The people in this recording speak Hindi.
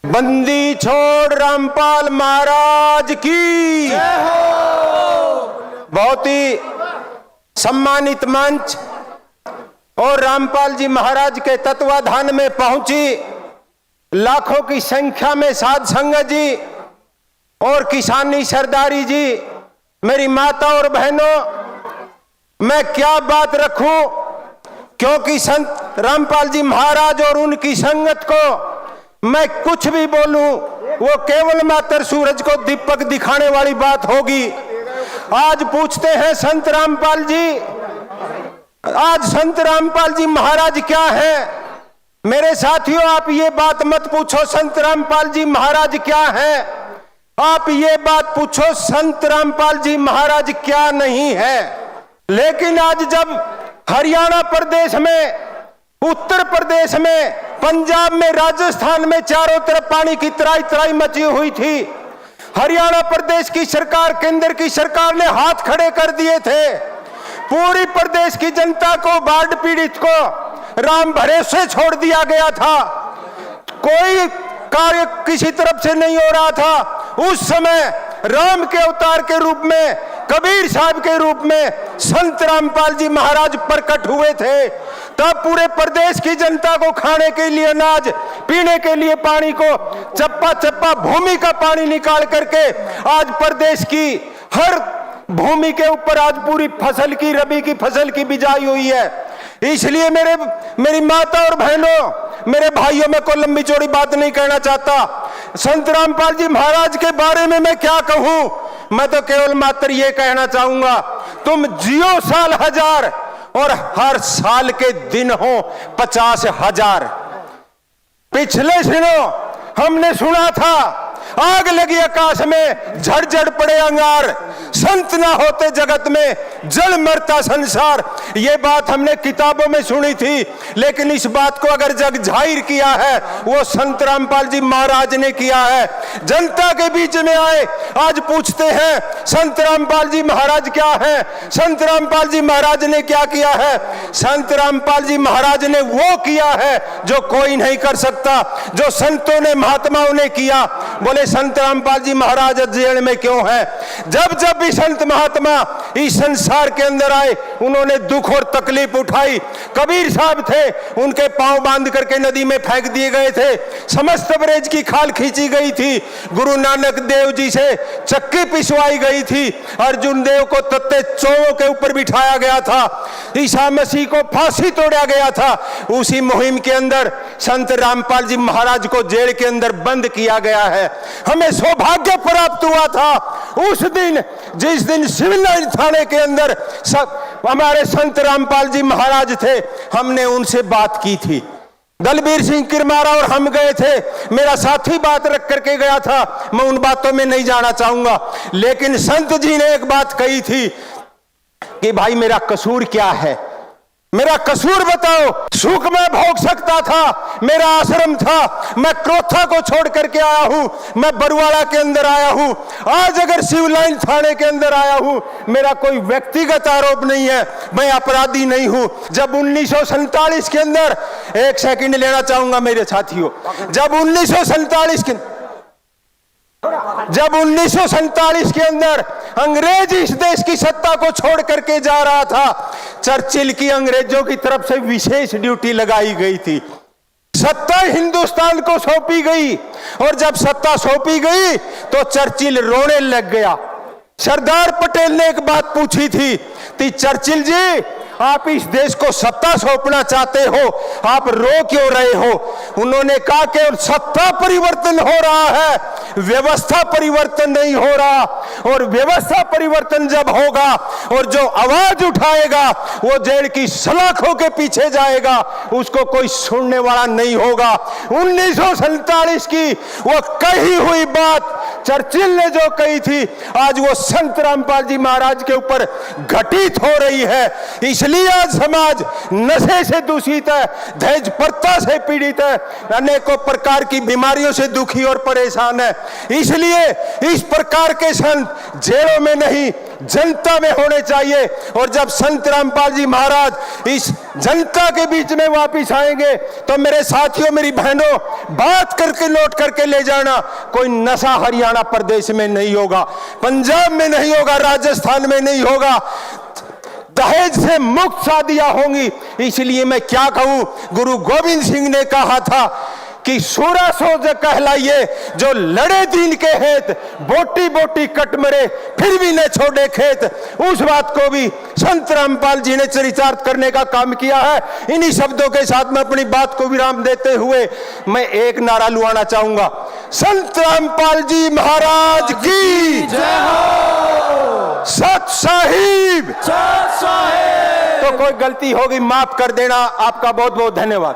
बंदी छोड़ रामपाल महाराज की जय हो। बहुत ही सम्मानित मंच और रामपाल जी महाराज के तत्वाधान में पहुंची लाखों की संख्या में साध संगत जी और किसानी सरदारी जी, मेरी माता और बहनों, मैं क्या बात रखूं, क्योंकि संत रामपाल जी महाराज और उनकी संगत को मैं कुछ भी बोलूं वो केवल मात्र सूरज को दीपक दिखाने वाली बात होगी। आज पूछते हैं संत रामपाल जी, आज संत रामपाल जी महाराज क्या है। मेरे साथियों, आप ये बात मत पूछो संत रामपाल जी महाराज क्या है, आप ये बात पूछो संत रामपाल जी महाराज क्या नहीं है। लेकिन आज जब हरियाणा प्रदेश में, उत्तर प्रदेश में, पंजाब में, राजस्थान में चारों तरफ पानी की त्राई त्राई मची हुई थी, हरियाणा प्रदेश की सरकार, केंद्र की सरकार ने हाथ खड़े कर दिए थे। पूरी प्रदेश की जनता को, बाढ़ पीड़ित को राम भरोसे छोड़ दिया गया था। कोई कार्य किसी तरफ से नहीं हो रहा था। उस समय राम के अवतार के रूप में, कबीर साहब के रूप में संत रामपाल जी महाराज प्रकट हुए थे। तब पूरे प्रदेश की जनता को खाने के लिए अनाज, पीने के लिए पानी को चप्पा चप्पा भूमि का पानी निकाल करके आज प्रदेश की हर भूमि के ऊपर आज पूरी फसल की, रबी की फसल की बिजाई हुई है। इसलिए मेरी माता और बहनों, मेरे भाइयों, में कोई लंबी चौड़ी बात नहीं कहना चाहता। संत रामपाल जी महाराज के बारे में मैं क्या कहूं, मैं तो केवल मात्र ये कहना चाहूंगा, तुम जियो साल हजार और हर साल के दिन हो 50,000। पिछले दिनों हमने सुना था आग लगी आकाश में, झड़झड़ पड़े अंगार, संत ना होते जगत में, जल मरता संसार। ये बात हमने किताबों में सुनी थी, लेकिन इस बात को अगर जग जाहिर किया है वो संत रामपाल जी महाराज ने किया है। जनता के बीच में आए, आज पूछते हैं संत रामपाल जी महाराज क्या है, संत रामपाल जी महाराज ने क्या किया है। संत रामपाल जी महाराज ने वो किया है जो कोई नहीं कर सकता, जो संतों ने, महात्माओं ने किया। बोले संत रामपाल जी महाराज जेल में क्यों है? जब जब भी संत महात्मा इस संसार के अंदर आए, उन्होंने दुख और तकलीफ उठाई। कबीर साहब थे, उनके पांव बांध करके नदी में फेंक दिए गए थे। समस्त ब्रज की खाल खींची गई थी। गुरु नानक देव जी से चक्की पिसवाई गई थी। अर्जुन देव को तत्ते चौवों के ऊपर बिठाया गया था। ईसा मसीह को फांसी तोड़ा गया था। उसी मुहिम के अंदर संत रामपाल जी महाराज को जेल के अंदर बंद किया गया है। हमें सौभाग्य प्राप्त हुआ था उस दिन, जिस दिन सिविल लाइन थाने के अंदर हमारे संत रामपाल जी महाराज थे। हमने उनसे बात की थी, दलबीर सिंह किरमारा और हम गए थे। मेरा साथी बात रख करके गया था, मैं उन बातों में नहीं जाना चाहूंगा। लेकिन संत जी ने एक बात कही थी कि भाई मेरा कसूर क्या है, मेरा कसूर बताओ। सुख में भोग सकता था, मेरा आश्रम था, मैं क्रोथा को छोड़ करके आया हूं, मैं बरुआड़ा के अंदर आया हूं। आज अगर सिविल लाइन थाने के अंदर आया हूं, मेरा कोई व्यक्तिगत आरोप नहीं है, मैं अपराधी नहीं हूं। जब 1947 के अंदर, एक सेकंड लेना चाहूंगा मेरे साथियों, जब 1947 के अंदर अंग्रेज इस देश की सत्ता को छोड़ करके जा रहा था, चर्चिल की अंग्रेजों की तरफ से विशेष ड्यूटी लगाई गई थी। सत्ता हिंदुस्तान को सौंपी गई, और जब सत्ता सौंपी गई तो चर्चिल रोने लग गया। सरदार पटेल ने एक बात पूछी थी कि चर्चिल जी, आप इस देश को सत्ता सौंपना चाहते हो, आप रो क्यों रहे हो? उन्होंने कहा कि सत्ता परिवर्तन हो रहा है, व्यवस्था परिवर्तन नहीं हो रहा। और व्यवस्था परिवर्तन जब होगा और जो आवाज उठाएगा वो जेल की सलाखों के पीछे जाएगा, उसको कोई सुनने वाला नहीं होगा। 1947 की वो कही हुई बात चर्चिल ने जो कही थी, आज वो संत रामपाल जी महाराज के ऊपर घटित हो रही है। इसलिए आज समाज नशे से दूषित है, दहेज प्रथा से पीड़ित है, अनेकों प्रकार की बीमारियों से दुखी और परेशान है। इसलिए इस प्रकार के संत जेलों में नहीं, जनता में होने चाहिए। और जब संत रामपाल जी महाराज इस जनता के बीच में वापिस आएंगे तो मेरे साथियों, मेरी बहनों, बात करके लौट करके ले जाना, कोई नशा हरियाणा प्रदेश में नहीं होगा, पंजाब में नहीं होगा, राजस्थान में नहीं होगा, दहेज से मुक्त शादियां होंगी। इसलिए मैं क्या कहूं, गुरु गोविंद सिंह ने कहा था कि सूरा सोज कहलाइए जो लड़े दीन के हेत, बोटी बोटी कट मरे फिर भी न छोड़े खेत। उस बात को भी संत रामपाल जी ने चरितार्थ करने का काम किया है। इन्हीं शब्दों के साथ मैं अपनी बात को विराम देते हुए मैं एक नारा लुआना चाहूंगा, संत रामपाल जी महाराज की जय हो, सत साहिब। तो कोई गलती होगी माफ कर देना। आपका बहुत बहुत धन्यवाद।